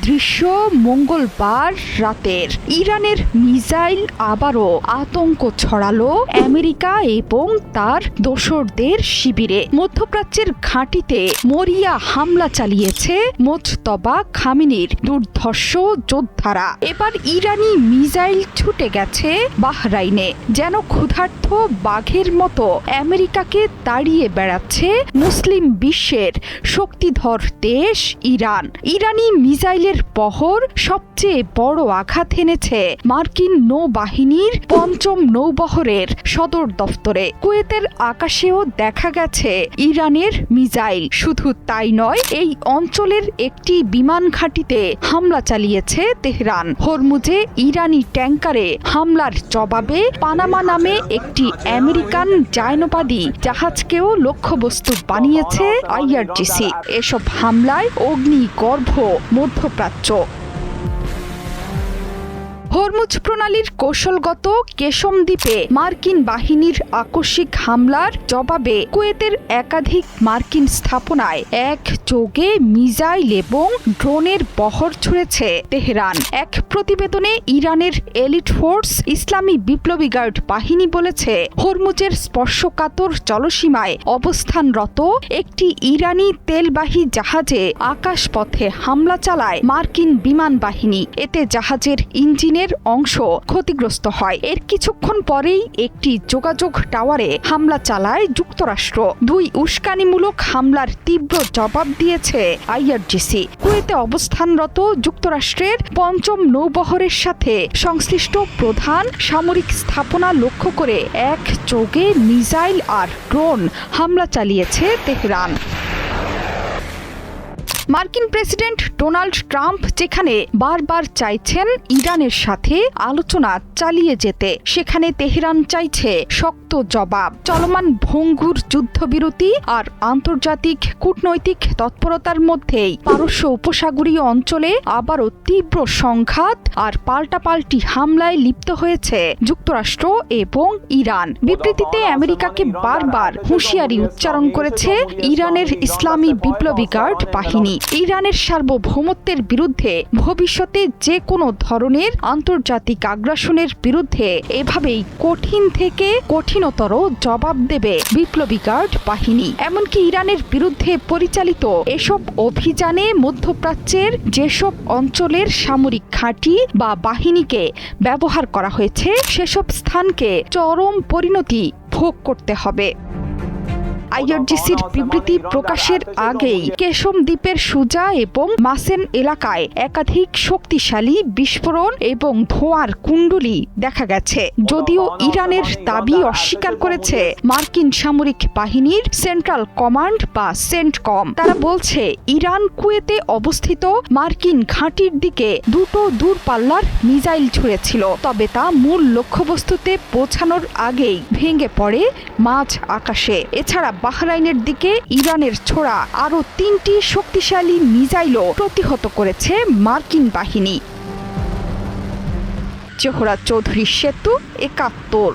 দৃশ্য মঙ্গলবার রাতের। ইরানের মিসাইল আবারও আতঙ্ক ছড়ালো আমেরিকা এবং তার দোসরদের শিবিরে। মধ্যপ্রাচ্যের ঘাঁটিতে মরিয়া হামলা চালিয়েছে মোজতবা খামেনির দুর্ধর্ষ যোদ্ধারা। এবার ইরানি মিসাইল ছুটে গেছে বাহরাইনে। যেন ক্ষুধার্ত বাঘের মতো আমেরিকাকে তাড়িয়ে বেড়াচ্ছে মুসলিম বিশ্বের শক্তিধর দেশ ইরান। ইরানি মিসাইলের বহর সবচেয়ে বড় আঘাত এনেছে মার্কিন নৌবাহিনীর ৫ম নৌবহরের সদর দফতরে। কুয়েতের আকাশেও দেখা গেছে ইরানের মিসাইল। শুধু তাই নয়, এই অঞ্চলের একটি বিমান ঘাঁটিতে হামলা চালিয়েছে তেহরান। হরমুজে ইরানি ট্যাঙ্কারে হামলার জবাবে পানামা নামে একটি আমেরিকান জায়নবাদী জাহাজকেও লক্ষ্যবস্তু বানিয়েছে আইআরজিসি। এসব হামলায় অগ্নিগর্ভ মধ্যপ্রাচ্য। হরমুজ প্রণালীর কৌশলগত কেশম দ্বীপে মার্কিন বাহিনীর আকস্মিক হামলার জবাবে কুয়েতের একাধিক মার্কিন স্থাপনায় একযোগে মিসাইল এবং ড্রোনের বহর ছুড়েছে তেহরান। এক প্রতিবেদনে ইরানের এলিট ফোর্স ইসলামী বিপ্লবী গার্ড বাহিনী বলেছে, হরমুজের স্পর্শকাতর জলসীমায় অবস্থানরত একটি ইরানি তেলবাহী জাহাজে আকাশপথে হামলা চালায় মার্কিন বিমান বাহিনী। এতে জাহাজের ইঞ্জিনের অংশ ক্ষতিগ্রস্ত হয়। এর কিছুক্ষণ পরেই একটি যোগাযোগ টাওয়ারে হামলা চালায় যুক্তরাষ্ট্র। দুই উস্কানিমূলক হামলার তীব্র জবাব দিয়েছে আইআরজিসি। কুয়েতে অবস্থানরত যুক্তরাষ্ট্রের ৫ম নৌবহরের সাথে সংশ্লিষ্ট প্রধান সামরিক স্থাপনা লক্ষ্য করে একযোগে মিসাইল আর ড্রোন হামলা চালিয়েছে তেহরান। মার্কিন প্রেসিডেন্ট ডোনাল্ড ট্রাম্প যেখানে বারবার চাইছেন ইরানের সাথে আলোচনা চালিয়ে যেতে, সেখানে তেহরান চাইছে শক্ত জবাব। চলমান ভঙ্গুর যুদ্ধবিরতি আর আন্তর্জাতিক কূটনৈতিক তৎপরতার মধ্যেই পারস্য উপসাগরীয় অঞ্চলে আবারও তীব্র সংঘাত আর পাল্টাপাল্টি হামলায় লিপ্ত হয়েছে যুক্তরাষ্ট্র এবং ইরান। বিবৃতিতে আমেরিকাকে বারবার হুঁশিয়ারি উচ্চারণ করেছে ইরানের ইসলামী বিপ্লবী গার্ড বাহিনী। ইরানের সার্বভৌমত্বের বিরুদ্ধে ভবিষ্যতে যে কোনো ধরনের আন্তর্জাতিক আগ্রাসনের বিরুদ্ধে এভাবেই কঠিন থেকে কঠিনতর জবাব দেবে বিপ্লবী গার্ড বাহিনী। এমনকি ইরানের বিরুদ্ধে পরিচালিত এসব অভিযানে মধ্যপ্রাচ্যের যেসব অঞ্চলের সামরিক ঘাঁটি বা বাহিনীকে ব্যবহার করা হয়েছে, সেসব স্থানকে চরম পরিণতি ভোগ করতে হবে। আইআরজিসির বিবৃতি প্রকাশের আগেই কেশম দ্বীপের সুজা এবং মাসেন এলাকায় একাধিক শক্তিশালী বিস্ফোরণ এবং ধোঁয়ার কুণ্ডলী দেখা গেছে। যদিও ইরানের দাবি অস্বীকার করেছে মার্কিন সামরিক বাহিনীর সেন্ট্রাল কমান্ড বা সেন্টকম। তারা বলছে, ইরান কুয়েতে অবস্থিত মার্কিন ঘাঁটির দিকে দুটো দূরপাল্লার মিসাইল ছুড়েছিল, তবে তা মূল লক্ষ্যবস্তুতে পৌঁছানোর আগেই ভেঙে পড়ে মাঝ আকাশে। এছাড়া বাহরাইনের দিকে ইরানের ছোড়া আরও 3টি শক্তিশালী মিসাইলও প্রতিহত করেছে মার্কিন বাহিনী। জোহরা চৌধুরী সেতু, ৭১।